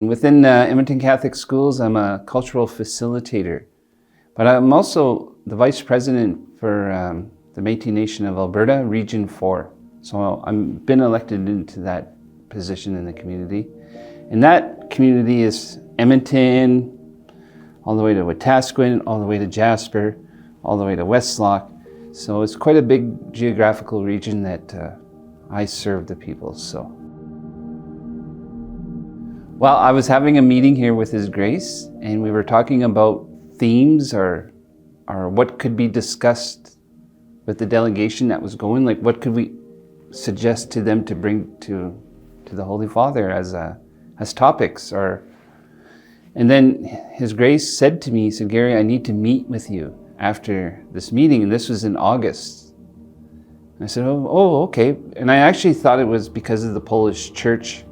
Within Edmonton Catholic Schools, I'm a cultural facilitator, but I'm also the vice president for the Metis Nation of Alberta, Region 4. So I've been elected into that position in the community. And that community is Edmonton, all the way to Wetaskiwin, all the way to Jasper, all the way to Westlock. So it's quite a big geographical region that I serve the people. So. Well, I was having a meeting here with His Grace, and we were talking about themes or what could be discussed with the delegation that was going. Like, what could we suggest to them to bring to the Holy Father as topics? And then His Grace said to me, he said, "Gary, I need to meet with you after this meeting," and this was in August. And I said, "Oh, okay." And I actually thought it was because of the Polish Church.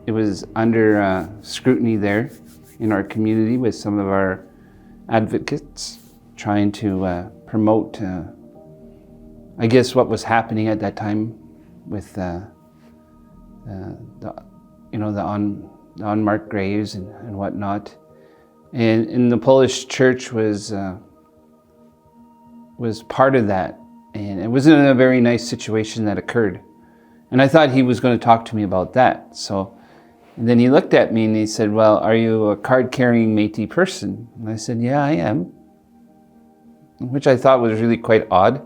It was under scrutiny there in our community with some of our advocates trying to promote, I guess, what was happening at that time with the unmarked graves and whatnot. And the Polish Church was part of that, and it wasn't a very nice situation that occurred. And I thought he was going to talk to me about that. And then he looked at me and he said, "Well, are you a card-carrying Métis person?" And I said, "Yeah, I am," which I thought was really quite odd.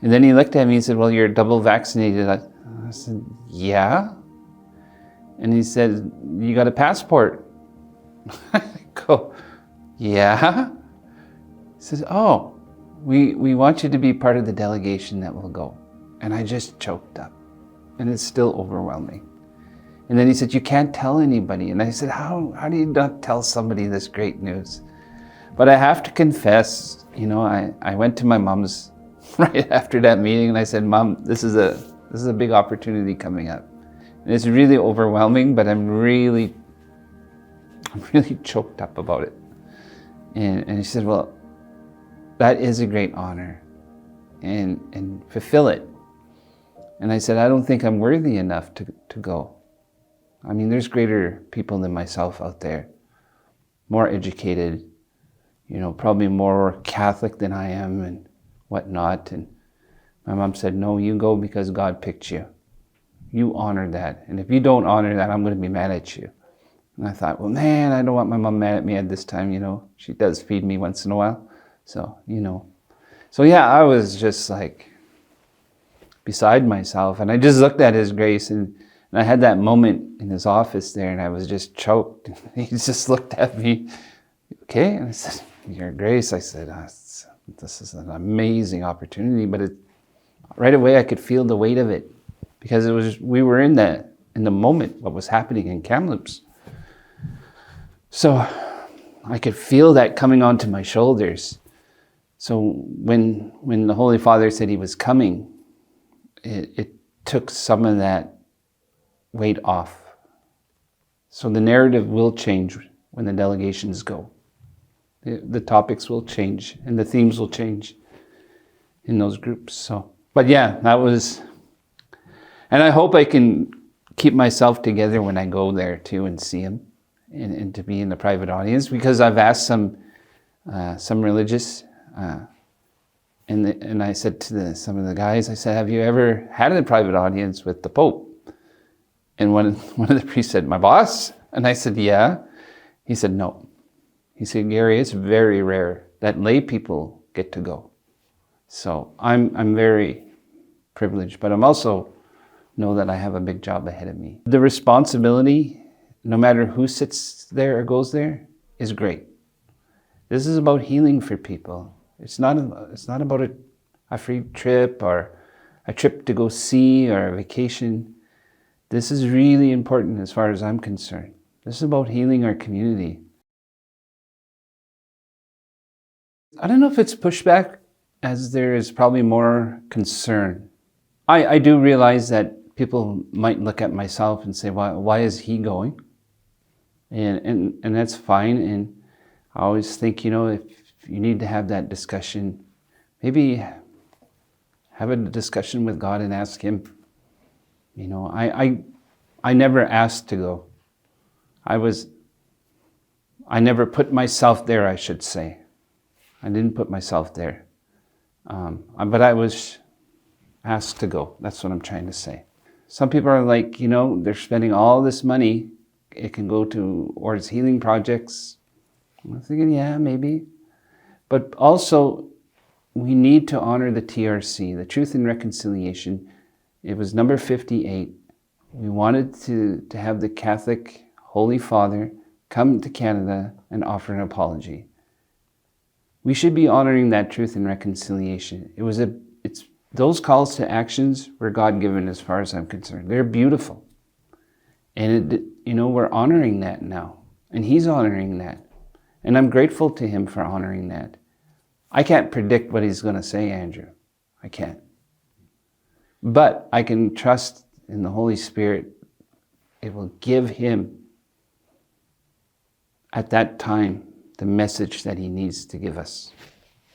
And then he looked at me and said, "Well, you're double vaccinated." I said, "Yeah." And he said, "You got a passport?" I go, "Yeah." He says, "Oh, we want you to be part of the delegation that will go." And I just choked up, and it's still overwhelming. And then he said, "You can't tell anybody." And I said, how do you not tell somebody this great news? But I have to confess, I went to my mom's right after that meeting and I said, "Mom, this is a big opportunity coming up. And it's really overwhelming, but I'm really choked up about it." And she said, "Well, that is a great honor, and fulfill it." And I said, "I don't think I'm worthy enough to go. I mean, there's greater people than myself out there, more educated, probably more Catholic than I am and whatnot." And my mom said, "No, you go because God picked you. You honor that. And if you don't honor that, I'm going to be mad at you." And I thought, well, man, I don't want my mom mad at me at this time, She does feed me once in a while. So, So yeah, I was just like beside myself. And I just looked at His Grace and I had that moment in his office there and I was just choked. He just looked at me, "Okay?" And I said, "Your Grace," I said, "this is an amazing opportunity." But right away I could feel the weight of it because we were in the moment, what was happening in Kamloops. So I could feel that coming onto my shoulders. So when the Holy Father said he was coming, it took some of that weight off. So the narrative will change when the delegations go. The topics will change and the themes will change in those groups. So, but yeah, that was, and I hope I can keep myself together when I go there too and see him and to be in the private audience, because I've asked some religious and I said to some of the guys, I said, "Have you ever had a private audience with the Pope?" And one of the priests said, "My boss?" And I said, "Yeah." He said, "No." He said, "Gary, it's very rare that lay people get to go." So I'm very privileged, but I'm also know that I have a big job ahead of me. The responsibility, no matter who sits there or goes there, is great. This is about healing for people. It's not about a free trip or a trip to go see or a vacation. This is really important as far as I'm concerned. This is about healing our community. I don't know if it's pushback, as there is probably more concern. I do realize that people might look at myself and say, why is he going? And that's fine. And I always think, if you need to have that discussion, maybe have a discussion with God and ask him. I never asked to go. I never put myself there, I should say. I didn't put myself there. But I was asked to go. That's what I'm trying to say. Some people are like, they're spending all this money. It can go towards healing projects. I'm thinking, yeah, maybe. But also, we need to honor the TRC, the Truth and Reconciliation. It was number 58. We wanted to have the Catholic Holy Father come to Canada and offer an apology. We should be honoring that Truth and Reconciliation. Those calls to actions were God-given as far as I'm concerned. They're beautiful. And we're honoring that now. And he's honoring that. And I'm grateful to him for honoring that. I can't predict what he's going to say, Andrew. I can't. But I can trust in the Holy Spirit. It will give him, at that time, the message that he needs to give us.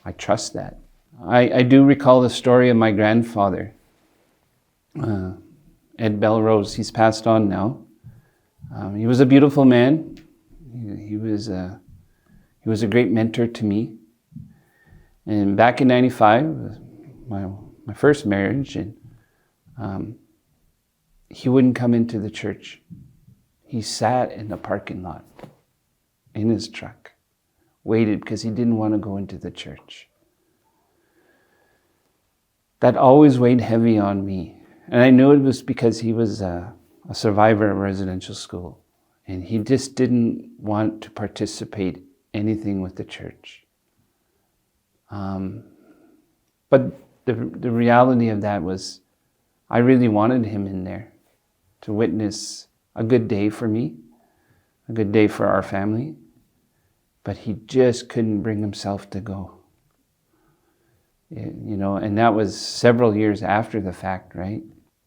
I trust that. I do recall the story of my grandfather, Ed Belrose. He's passed on now. He was a beautiful man. He was a great mentor to me. And back in '95, my first marriage, and he wouldn't come into the church. He sat in the parking lot in his truck, waited because he didn't want to go into the church. That always weighed heavy on me. And I knew it was because he was a survivor of residential school. And he just didn't want to participate anything with the church. But the reality of that was, I really wanted him in there to witness a good day for me, a good day for our family. But he just couldn't bring himself to go. And that was several years after the fact, right?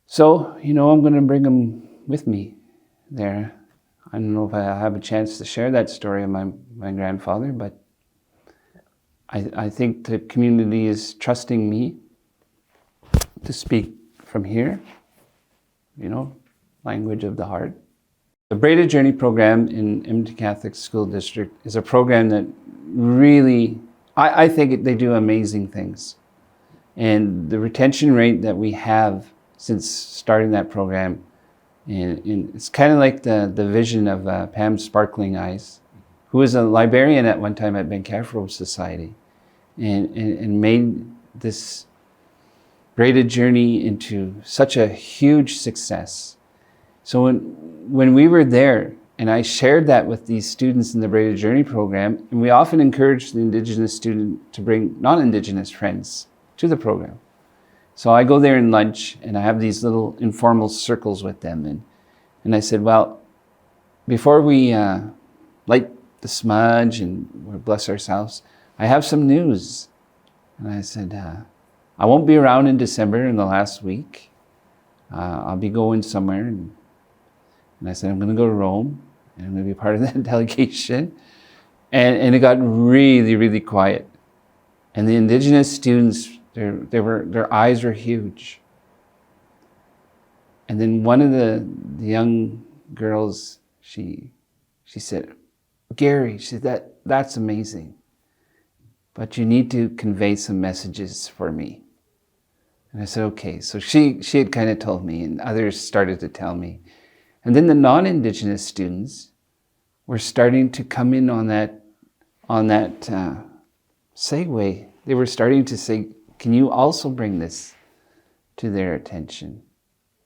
So, I'm going to bring him with me there. I don't know if I have a chance to share that story of my grandfather, but I think the community is trusting me to speak from here, language of the heart. The Braided Journey program in Edmonton Catholic School District is a program that really, I think they do amazing things. And the retention rate that we have since starting that program, and it's kind of like the vision of Pam Sparkling Eyes, who was a librarian at one time at Ben Caffrey Society, and made this Braided Journey into such a huge success. So when we were there, and I shared that with these students in the Braided Journey program, and we often encourage the Indigenous student to bring non-Indigenous friends to the program. So I go there in lunch, and I have these little informal circles with them. And I said, well, before we light the smudge and we bless ourselves, I have some news. And I said, I won't be around in December in the last week. I'll be going somewhere. And I said, I'm going to go to Rome, and I'm going to be part of that delegation. And it got really, really quiet. And the Indigenous students, their eyes were huge. And then one of the young girls, she said, Gary, she said, that's amazing. But you need to convey some messages for me. And I said, okay. So she had kind of told me, and others started to tell me. And then the non-Indigenous students were starting to come in on that segue. They were starting to say, can you also bring this to their attention?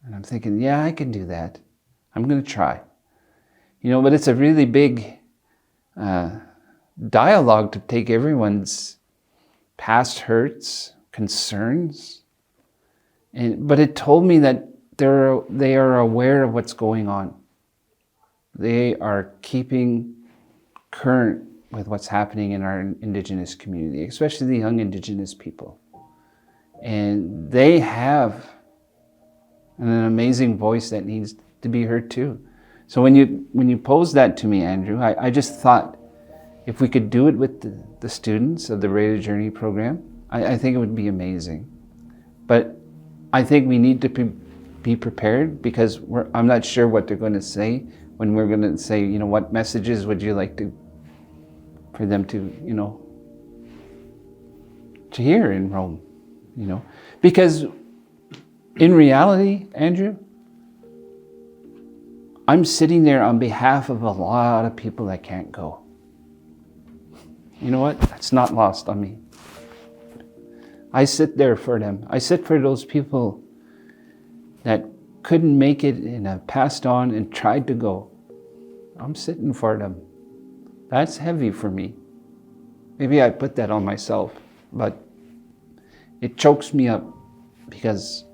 And I'm thinking, yeah, I can do that. I'm going to try. But it's a really big dialogue to take everyone's past hurts, concerns. But it told me that they are aware of what's going on. They are keeping current with what's happening in our Indigenous community, especially the young Indigenous people. And they have an amazing voice that needs to be heard too. So when you posed that to me, Andrew, I just thought, if we could do it with the students of the Braided Journey program, I think it would be amazing. But I think we need to be prepared, because I'm not sure what they're going to say, when we're going to say, what messages would you like for them to, to hear in Rome, Because in reality, Andrew, I'm sitting there on behalf of a lot of people that can't go. You know what? That's not lost on me. I sit there for them. I sit for those people that couldn't make it and have passed on and tried to go. I'm sitting for them. That's heavy for me. Maybe I put that on myself, but it chokes me up because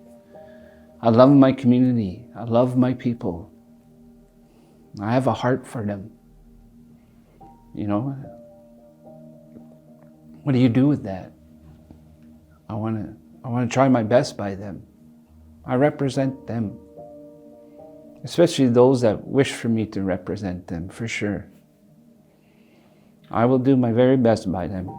I love my community. I love my people. I have a heart for them. What do you do with that? I want to try my best by them. I represent them. Especially those that wish for me to represent them, for sure. I will do my very best by them.